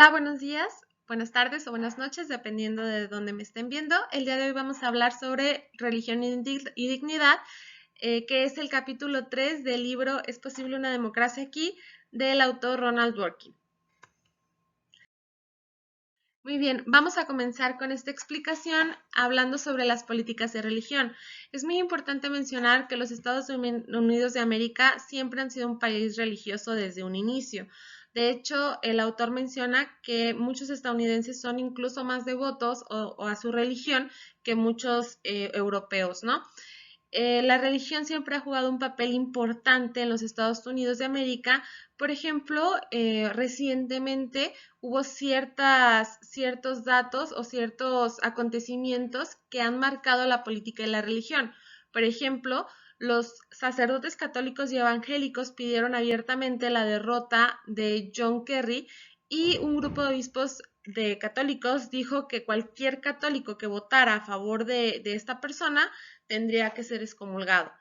Hola, buenos días, buenas tardes o buenas noches, dependiendo de dónde me estén viendo. El día de hoy vamos a hablar sobre religión y dignidad, que es el capítulo 3 del libro ¿Es posible una democracia aquí?, del autor Ronald Dworkin. Muy bien, vamos a comenzar con esta explicación hablando sobre las políticas de religión. Es muy importante mencionar que los Estados Unidos de América siempre han sido un país religioso desde un inicio. De hecho, el autor menciona que muchos estadounidenses son incluso más devotos o a su religión que muchos europeos, ¿no? La religión siempre ha jugado un papel importante en los Estados Unidos de América. Por ejemplo, recientemente hubo ciertos datos o ciertos acontecimientos que han marcado la política y la religión. Por ejemplo, los sacerdotes católicos y evangélicos pidieron abiertamente la derrota de John Kerry y un grupo de obispos de católicos dijo que cualquier católico que votara a favor de esta persona tendría que ser excomulgado.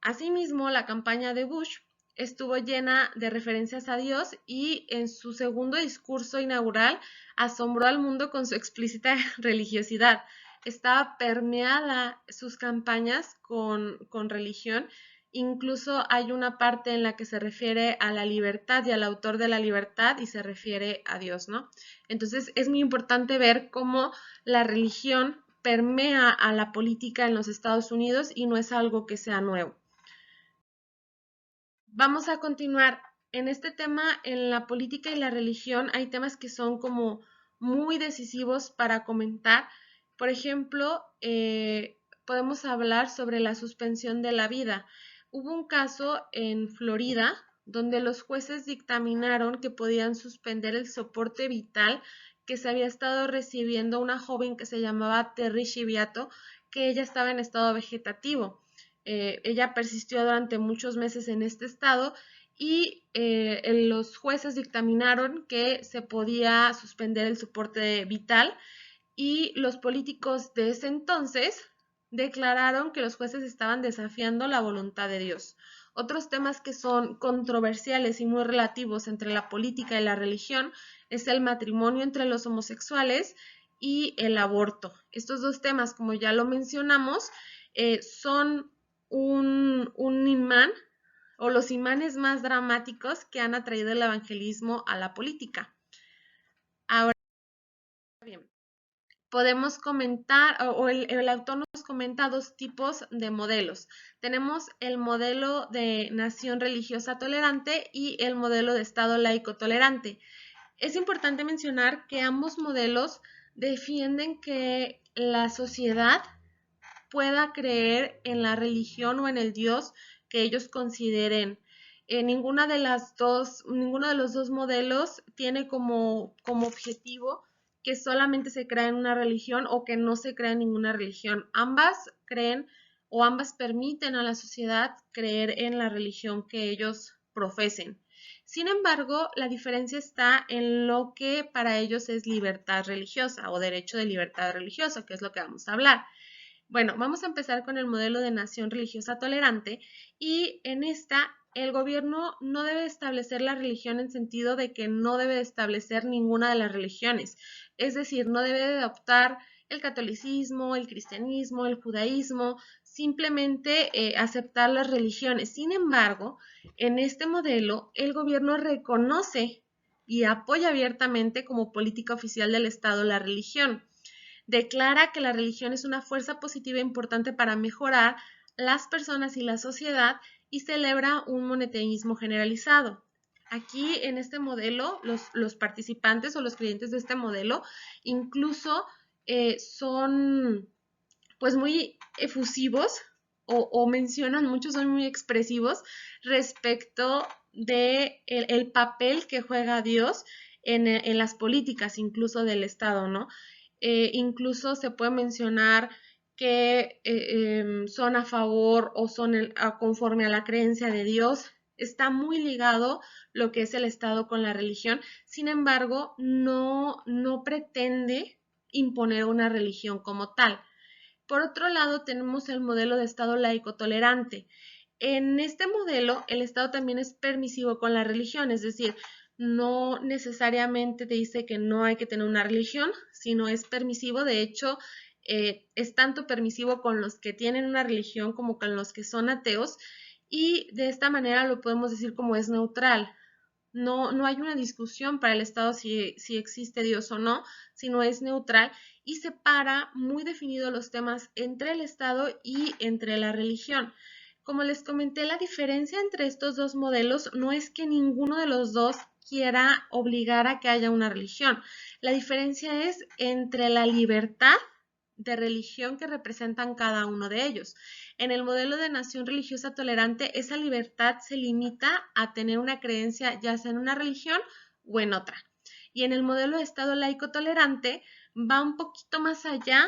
Asimismo, la campaña de Bush estuvo llena de referencias a Dios y en su segundo discurso inaugural asombró al mundo con su explícita religiosidad. Estaba permeada sus campañas con religión. Incluso hay una parte en la que se refiere a la libertad y al autor de la libertad y se refiere a Dios, ¿no? Entonces es muy importante ver cómo la religión permea a la política en los Estados Unidos y no es algo que sea nuevo. Vamos a continuar. En este tema, en la política y la religión, hay temas que son como muy decisivos para comentar. Por ejemplo, podemos hablar sobre la suspensión de la vida. Hubo un caso en Florida donde los jueces dictaminaron que podían suspender el soporte vital que se había estado recibiendo una joven que se llamaba Terri Schiavone, que ella estaba en estado vegetativo. Ella persistió durante muchos meses en este estado y los jueces dictaminaron que se podía suspender el soporte vital y los políticos de ese entonces declararon que los jueces estaban desafiando la voluntad de Dios. Otros temas que son controversiales y muy relativos entre la política y la religión es el matrimonio entre los homosexuales y el aborto. Estos dos temas, como ya lo mencionamos, son un imán o los imanes más dramáticos que han atraído el evangelismo a la política. Ahora bien, podemos comentar, o el autor nos comenta dos tipos de modelos. Tenemos el modelo de nación religiosa tolerante y el modelo de Estado laico tolerante. Es importante mencionar que ambos modelos defienden que la sociedad pueda creer en la religión o en el Dios que ellos consideren. Ninguno de los dos modelos tiene como objetivo que solamente se crea en una religión o que no se crea en ninguna religión. Ambas creen o ambas permiten a la sociedad creer en la religión que ellos profesen. Sin embargo, la diferencia está en lo que para ellos es libertad religiosa o derecho de libertad religiosa, que es lo que vamos a hablar. Bueno, vamos a empezar con el modelo de nación religiosa tolerante y en esta el gobierno no debe establecer la religión en sentido de que no debe establecer ninguna de las religiones, es decir, no debe de adoptar el catolicismo, el cristianismo, el judaísmo, simplemente aceptar las religiones. Sin embargo, en este modelo el gobierno reconoce y apoya abiertamente como política oficial del Estado la religión. Declara que la religión es una fuerza positiva importante para mejorar las personas y la sociedad y celebra un monoteísmo generalizado. Aquí en este modelo, los participantes o los clientes de este modelo incluso son pues muy efusivos o mencionan, muchos son muy expresivos respecto de el papel que juega Dios en las políticas incluso del Estado, ¿no? Incluso se puede mencionar que son a favor o son conforme a la creencia de Dios. Está muy ligado lo que es el Estado con la religión, sin embargo, no pretende imponer una religión como tal. Por otro lado, tenemos el modelo de Estado laico tolerante. En este modelo, el Estado también es permisivo con la religión, es decir, no necesariamente te dice que no hay que tener una religión, sino es permisivo. De hecho, es tanto permisivo con los que tienen una religión como con los que son ateos, y de esta manera lo podemos decir como es neutral. No hay una discusión para el Estado si existe Dios o no, sino es neutral y separa muy definido los temas entre el Estado y entre la religión. Como les comenté, la diferencia entre estos dos modelos no es que ninguno de los dos quiera obligar a que haya una religión. La diferencia es entre la libertad de religión que representan cada uno de ellos. En el modelo de nación religiosa tolerante, esa libertad se limita a tener una creencia ya sea en una religión o en otra. Y en el modelo de Estado laico tolerante va un poquito más allá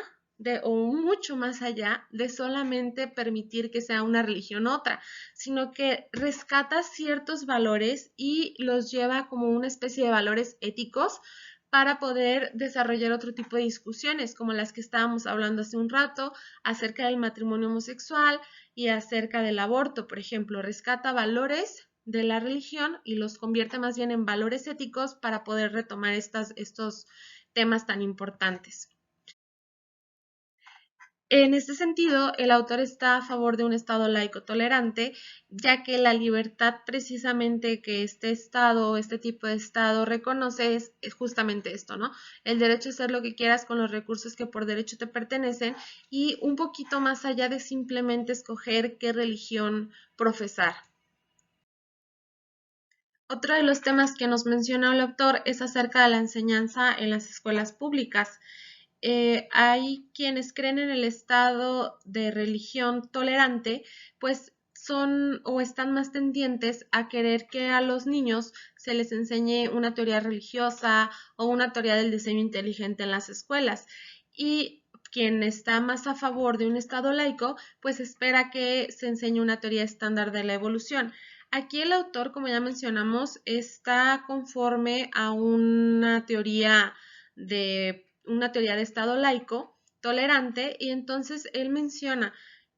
o mucho más allá de solamente permitir que sea una religión u otra, sino que rescata ciertos valores y los lleva como una especie de valores éticos para poder desarrollar otro tipo de discusiones, como las que estábamos hablando hace un rato, acerca del matrimonio homosexual y acerca del aborto, por ejemplo. Rescata valores de la religión y los convierte más bien en valores éticos para poder retomar estos temas tan importantes. En este sentido, el autor está a favor de un Estado laico tolerante, ya que la libertad precisamente que este Estado, este tipo de Estado reconoce es justamente esto, ¿no? El derecho a hacer lo que quieras con los recursos que por derecho te pertenecen y un poquito más allá de simplemente escoger qué religión profesar. Otro de los temas que nos menciona el autor es acerca de la enseñanza en las escuelas públicas. Hay quienes creen en el estado de religión tolerante, pues son o están más tendientes a querer que a los niños se les enseñe una teoría religiosa o una teoría del diseño inteligente en las escuelas. Y quien está más a favor de un estado laico, pues espera que se enseñe una teoría estándar de la evolución. Aquí el autor, como ya mencionamos, está conforme a una teoría de Estado laico, tolerante, y entonces él menciona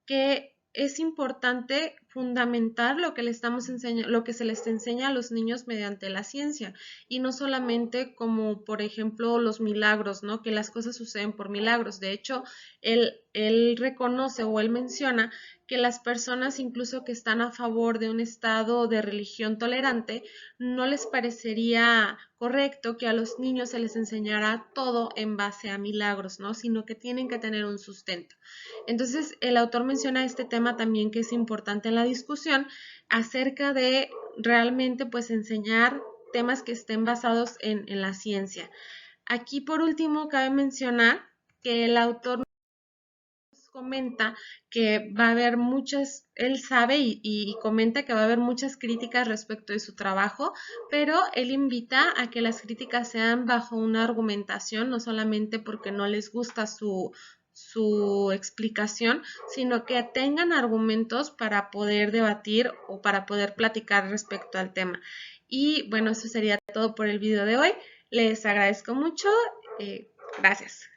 que es importante fundamentar lo que lo que se les enseña a los niños mediante la ciencia, y no solamente como, por ejemplo, los milagros, ¿no? Que las cosas suceden por milagros. De hecho, él reconoce o él menciona que las personas incluso que están a favor de un estado de religión tolerante, no les parecería correcto que a los niños se les enseñara todo en base a milagros, ¿no? Sino que tienen que tener un sustento. Entonces, el autor menciona este tema también que es importante en la discusión acerca de realmente pues enseñar temas que estén basados en la ciencia. Aquí por último cabe mencionar que el autor comenta que va a haber él sabe y comenta que va a haber muchas críticas respecto de su trabajo, pero él invita a que las críticas sean bajo una argumentación, no solamente porque no les gusta su explicación, sino que tengan argumentos para poder debatir o para poder platicar respecto al tema. Y bueno, eso sería todo por el video de hoy. Les agradezco mucho. Gracias.